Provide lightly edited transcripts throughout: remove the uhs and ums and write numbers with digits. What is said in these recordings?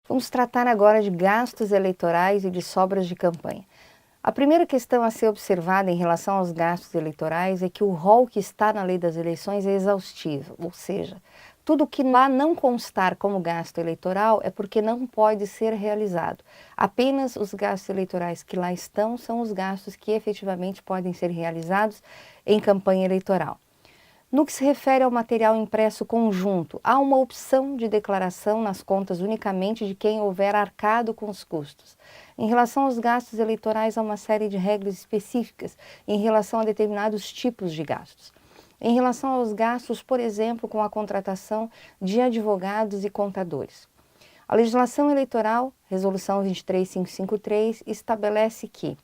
Vamos tratar agora de gastos eleitorais e de sobras de campanha. A primeira questão a ser observada em relação aos gastos eleitorais é que o rol que está na lei das eleições é exaustivo, ou seja, tudo que lá não constar como gasto eleitoral é porque não pode ser realizado. Apenas os gastos eleitorais que lá estão são os gastos que efetivamente podem ser realizados em campanha eleitoral. No que se refere ao material impresso conjunto, há uma opção de declaração nas contas unicamente de quem houver arcado com os custos. Em relação aos gastos eleitorais, há uma série de regras específicas em relação a determinados tipos de gastos. Em relação aos gastos, por exemplo, com a contratação de advogados e contadores. A legislação eleitoral, Resolução 23553, estabelece que,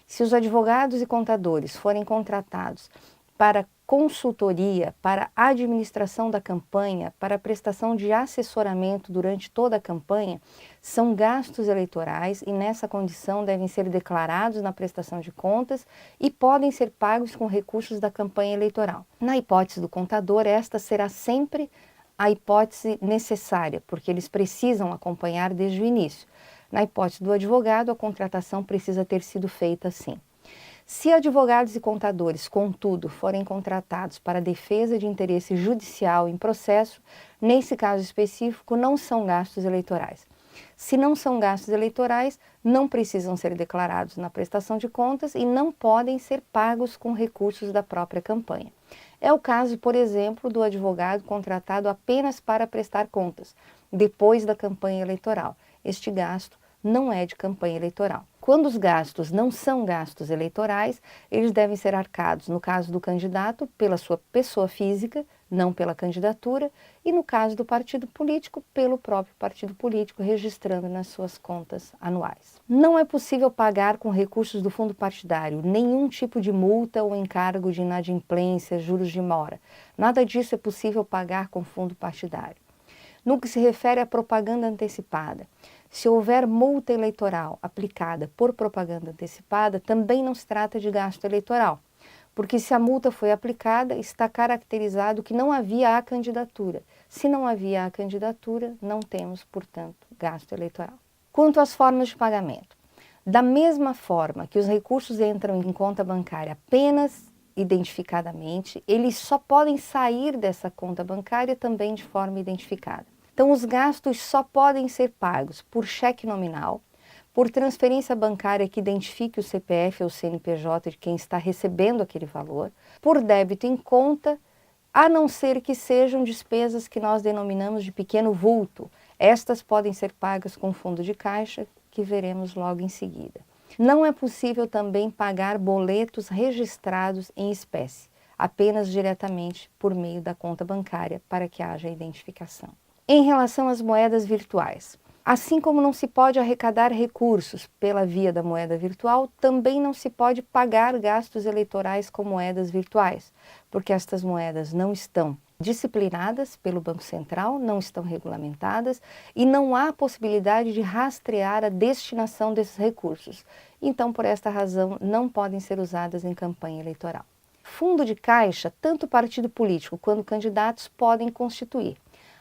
se os advogados e contadores forem contratados para consultoria, para a administração da campanha, para a prestação de assessoramento durante toda a campanha, são gastos eleitorais e nessa condição devem ser declarados na prestação de contas e podem ser pagos com recursos da campanha eleitoral. Na hipótese do contador, esta será sempre a hipótese necessária, porque eles precisam acompanhar desde o início. Na hipótese do advogado, a contratação precisa ter sido feita assim. Se advogados e contadores, contudo, forem contratados para defesa de interesse judicial em processo, nesse caso específico, não são gastos eleitorais. Se não são gastos eleitorais, não precisam ser declarados na prestação de contas e não podem ser pagos com recursos da própria campanha. É o caso, por exemplo, do advogado contratado apenas para prestar contas, depois da campanha eleitoral. Este gasto não é de campanha eleitoral. Quando os gastos não são gastos eleitorais, eles devem ser arcados, no caso do candidato, pela sua pessoa física, não pela candidatura, e no caso do partido político, pelo próprio partido político, registrando nas suas contas anuais. Não é possível pagar com recursos do fundo partidário nenhum tipo de multa ou encargo de inadimplência, juros de mora. Nada disso é possível pagar com fundo partidário. No que se refere à propaganda antecipada, se houver multa eleitoral aplicada por propaganda antecipada, também não se trata de gasto eleitoral, porque se a multa foi aplicada, está caracterizado que não havia a candidatura. Se não havia a candidatura, não temos, portanto, gasto eleitoral. Quanto às formas de pagamento, da mesma forma que os recursos entram em conta bancária apenas identificadamente, eles só podem sair dessa conta bancária também de forma identificada. Então, os gastos só podem ser pagos por cheque nominal, por transferência bancária que identifique o CPF ou CNPJ de quem está recebendo aquele valor, por débito em conta, a não ser que sejam despesas que nós denominamos de pequeno vulto. Estas podem ser pagas com fundo de caixa, que veremos logo em seguida. Não é possível também pagar boletos registrados em espécie, apenas diretamente por meio da conta bancária, para que haja identificação. Em relação às moedas virtuais, assim como não se pode arrecadar recursos pela via da moeda virtual, também não se pode pagar gastos eleitorais com moedas virtuais, porque estas moedas não estão disciplinadas pelo Banco Central, não estão regulamentadas e não há possibilidade de rastrear a destinação desses recursos. Então, por esta razão, não podem ser usadas em campanha eleitoral. Fundo de caixa, tanto partido político quanto candidatos podem constituir.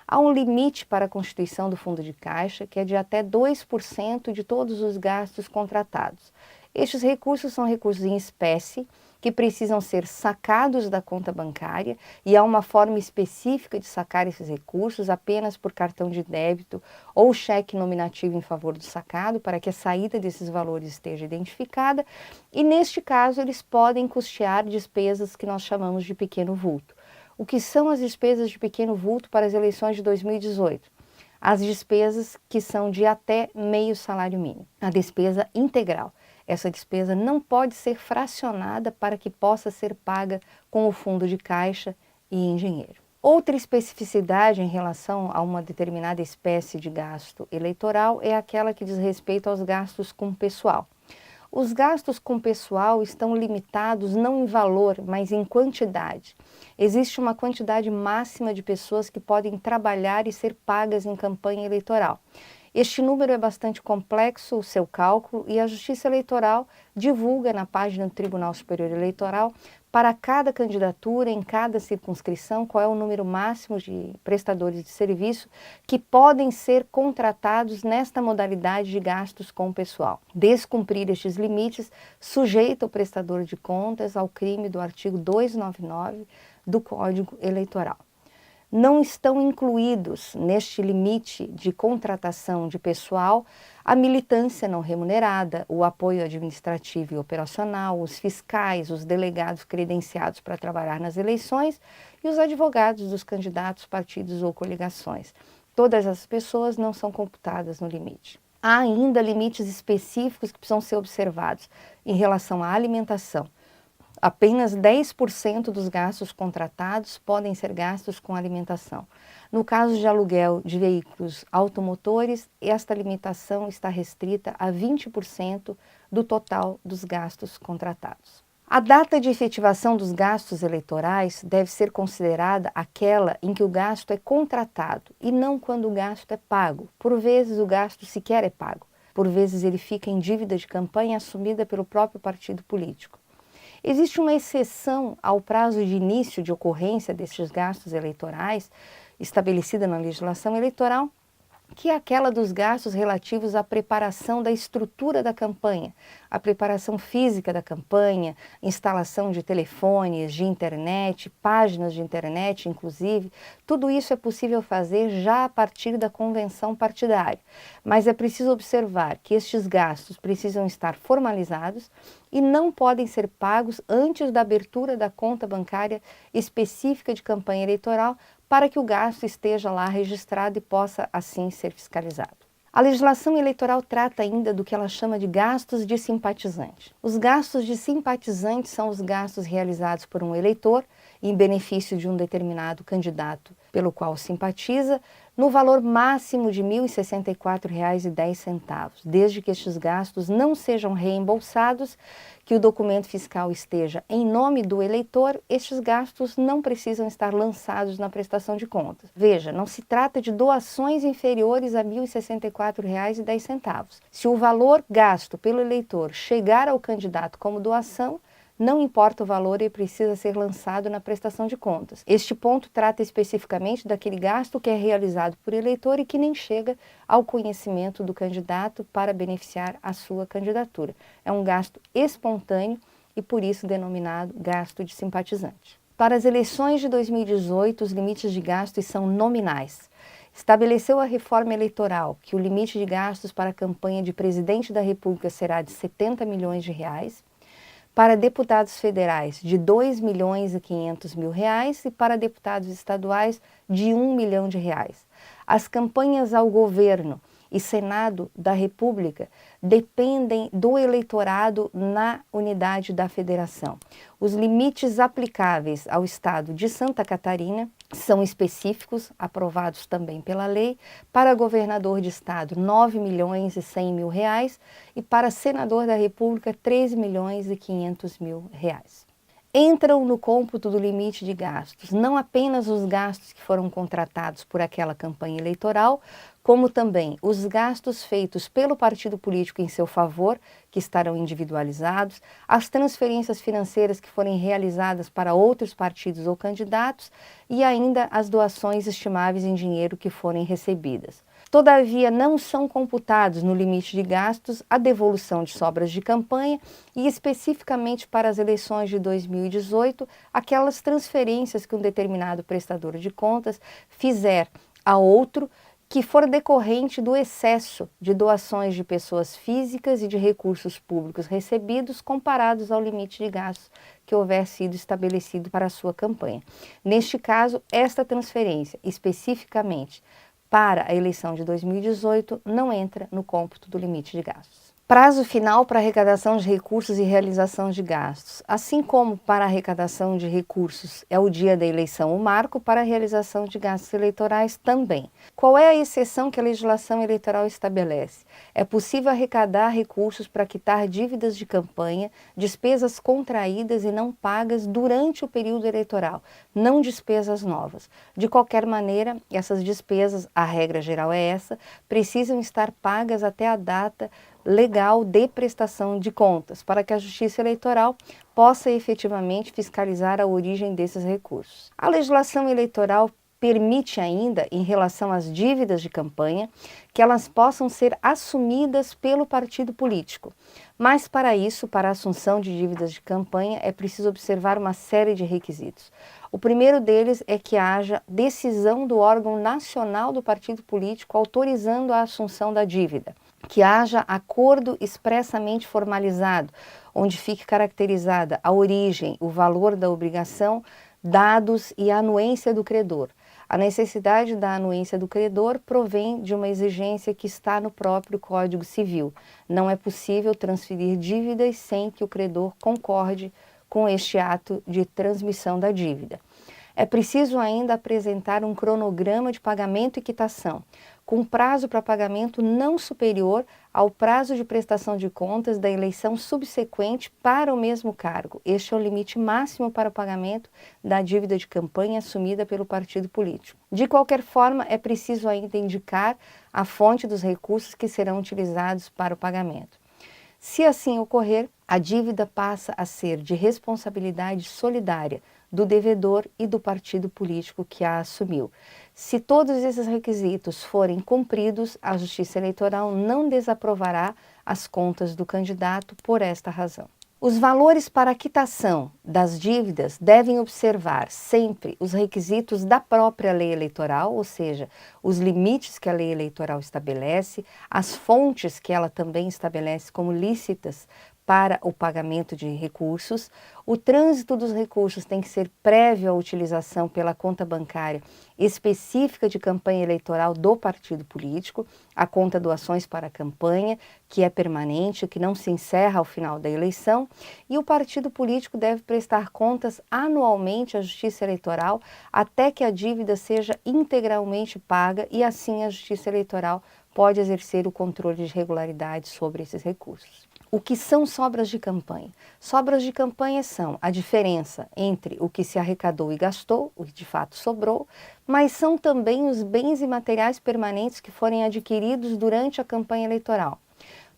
Há um limite para a constituição do fundo de caixa, que é de até 2% de todos os gastos contratados. Estes recursos são recursos em espécie, que precisam ser sacados da conta bancária e há uma forma específica de sacar esses recursos apenas por cartão de débito ou cheque nominativo em favor do sacado, para que a saída desses valores esteja identificada e, neste caso, eles podem custear despesas que nós chamamos de pequeno vulto. O que são as despesas de pequeno vulto para as eleições de 2018? As despesas que são de até meio salário mínimo. A despesa integral. Essa despesa não pode ser fracionada para que possa ser paga com o fundo de caixa e engenheiro. Outra especificidade em relação a uma determinada espécie de gasto eleitoral é aquela que diz respeito aos gastos com pessoal. Os gastos com pessoal estão limitados não em valor, mas em quantidade. Existe uma quantidade máxima de pessoas que podem trabalhar e ser pagas em campanha eleitoral. Este número é bastante complexo, o seu cálculo, e a Justiça Eleitoral divulga na página do Tribunal Superior Eleitoral para cada candidatura, em cada circunscrição, qual é o número máximo de prestadores de serviço que podem ser contratados nesta modalidade de gastos com o pessoal. Descumprir estes limites sujeita o prestador de contas ao crime do artigo 299 do Código Eleitoral. Não estão incluídos neste limite de contratação de pessoal a militância não remunerada, o apoio administrativo e operacional, os fiscais, os delegados credenciados para trabalhar nas eleições e os advogados dos candidatos, partidos ou coligações. Todas as pessoas não são computadas no limite. Há ainda limites específicos que precisam ser observados em relação à alimentação. Apenas 10% dos gastos contratados podem ser gastos com alimentação. No caso de aluguel de veículos automotores, esta limitação está restrita a 20% do total dos gastos contratados. A data de efetivação dos gastos eleitorais deve ser considerada aquela em que o gasto é contratado e não quando o gasto é pago. Por vezes o gasto sequer é pago. Por vezes ele fica em dívida de campanha assumida pelo próprio partido político. Existe uma exceção ao prazo de início de ocorrência destes gastos eleitorais, estabelecida na legislação eleitoral, que é aquela dos gastos relativos à preparação da estrutura da campanha, a preparação física da campanha, instalação de telefones, de internet, páginas de internet, inclusive. Tudo isso é possível fazer já a partir da convenção partidária, mas é preciso observar que estes gastos precisam estar formalizados e não podem ser pagos antes da abertura da conta bancária específica de campanha eleitoral, para que o gasto esteja lá registrado e possa assim ser fiscalizado. A legislação eleitoral trata ainda do que ela chama de gastos de simpatizante. Os gastos de simpatizante são os gastos realizados por um eleitor em benefício de um determinado candidato pelo qual simpatiza, no valor máximo de R$ 1.064,10, desde que estes gastos não sejam reembolsados, que o documento fiscal esteja em nome do eleitor, estes gastos não precisam estar lançados na prestação de contas. Veja, não se trata de doações inferiores a R$ 1.064,10. Se o valor gasto pelo eleitor chegar ao candidato como doação, não importa o valor, ele precisa ser lançado na prestação de contas. Este ponto trata especificamente daquele gasto que é realizado por eleitor e que nem chega ao conhecimento do candidato para beneficiar a sua candidatura. É um gasto espontâneo e por isso denominado gasto de simpatizante. Para as eleições de 2018, os limites de gastos são nominais. Estabeleceu a reforma eleitoral que o limite de gastos para a campanha de presidente da República será de R$ 70 milhões, para deputados federais de R$ 2.500.000 e para deputados estaduais de R$ 1 milhão. As campanhas ao governo e Senado da República dependem do eleitorado na unidade da federação. Os limites aplicáveis ao estado de Santa Catarina são específicos, aprovados também pela lei, para governador de estado R$ 9.100.000 e para senador da República R$ 13.500.000. Entram no cômputo do limite de gastos não apenas os gastos que foram contratados por aquela campanha eleitoral, como também os gastos feitos pelo partido político em seu favor, que estarão individualizados, as transferências financeiras que forem realizadas para outros partidos ou candidatos e ainda as doações estimáveis em dinheiro que forem recebidas. Todavia, não são computados no limite de gastos a devolução de sobras de campanha e, especificamente para as eleições de 2018, aquelas transferências que um determinado prestador de contas fizer a outro que for decorrente do excesso de doações de pessoas físicas e de recursos públicos recebidos comparados ao limite de gastos que houver sido estabelecido para a sua campanha. Neste caso, esta transferência, especificamente para a eleição de 2018, não entra no cômputo do limite de gastos. Prazo final para arrecadação de recursos e realização de gastos. Assim como para a arrecadação de recursos é o dia da eleição o marco, para a realização de gastos eleitorais também. Qual é a exceção que a legislação eleitoral estabelece? É possível arrecadar recursos para quitar dívidas de campanha, despesas contraídas e não pagas durante o período eleitoral, não despesas novas. De qualquer maneira, essas despesas, a regra geral é essa, precisam estar pagas até a data legal de prestação de contas, para que a Justiça Eleitoral possa efetivamente fiscalizar a origem desses recursos. A legislação eleitoral permite ainda, em relação às dívidas de campanha, que elas possam ser assumidas pelo partido político. Mas para isso, para a assunção de dívidas de campanha, é preciso observar uma série de requisitos. O primeiro deles é que haja decisão do órgão nacional do partido político autorizando a assunção da dívida, que haja acordo expressamente formalizado, onde fique caracterizada a origem, o valor da obrigação, dados e a anuência do credor. A necessidade da anuência do credor provém de uma exigência que está no próprio Código Civil. Não é possível transferir dívidas sem que o credor concorde com este ato de transmissão da dívida. É preciso ainda apresentar um cronograma de pagamento e quitação, com prazo para pagamento não superior ao prazo de prestação de contas da eleição subsequente para o mesmo cargo. Este é o limite máximo para o pagamento da dívida de campanha assumida pelo partido político. De qualquer forma, é preciso ainda indicar a fonte dos recursos que serão utilizados para o pagamento. Se assim ocorrer, a dívida passa a ser de responsabilidade solidária do devedor e do partido político que a assumiu. Se todos esses requisitos forem cumpridos, a Justiça Eleitoral não desaprovará as contas do candidato por esta razão. Os valores para a quitação das dívidas devem observar sempre os requisitos da própria lei eleitoral, ou seja, os limites que a lei eleitoral estabelece, as fontes que ela também estabelece como lícitas para o pagamento de recursos. O trânsito dos recursos tem que ser prévio à utilização pela conta bancária específica de campanha eleitoral do partido político, a conta doações para a campanha, que é permanente, que não se encerra ao final da eleição, e o partido político deve prestar contas anualmente à Justiça Eleitoral até que a dívida seja integralmente paga e assim a Justiça Eleitoral pode exercer o controle de regularidade sobre esses recursos. O que são sobras de campanha? Sobras de campanha são a diferença entre o que se arrecadou e gastou, o que de fato sobrou, mas são também os bens e materiais permanentes que forem adquiridos durante a campanha eleitoral.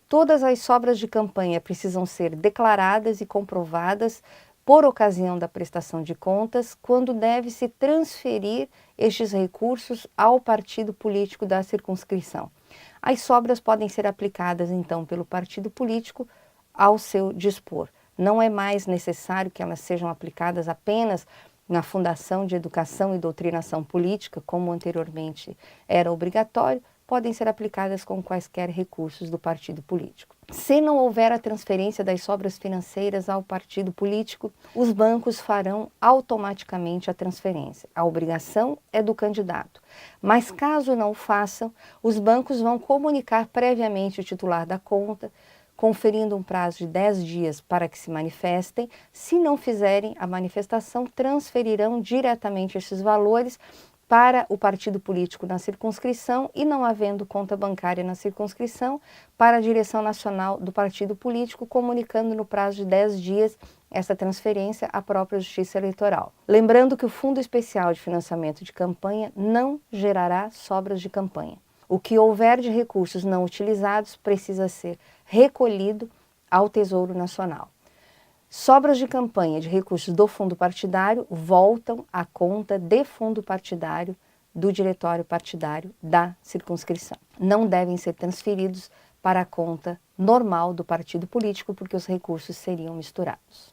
Todas as sobras de campanha precisam ser declaradas e comprovadas por ocasião da prestação de contas, quando deve-se transferir estes recursos ao partido político da circunscrição. As sobras podem ser aplicadas, então, pelo partido político ao seu dispor. Não é mais necessário que elas sejam aplicadas apenas na Fundação de Educação e Doutrinação Política, como anteriormente era obrigatório, podem ser aplicadas com quaisquer recursos do partido político. Se não houver a transferência das sobras financeiras ao partido político, os bancos farão automaticamente a transferência. A obrigação é do candidato. Mas caso não o façam, os bancos vão comunicar previamente o titular da conta, conferindo um prazo de 10 dias para que se manifestem. Se não fizerem a manifestação, transferirão diretamente esses valores para o partido político na circunscrição e, não havendo conta bancária na circunscrição, para a direção nacional do partido político, comunicando no prazo de 10 dias essa transferência à própria Justiça Eleitoral. Lembrando que o Fundo Especial de Financiamento de Campanha não gerará sobras de campanha. O que houver de recursos não utilizados precisa ser recolhido ao Tesouro Nacional. Sobras de campanha de recursos do fundo partidário voltam à conta de fundo partidário do diretório partidário da circunscrição. Não devem ser transferidos para a conta normal do partido político, porque os recursos seriam misturados.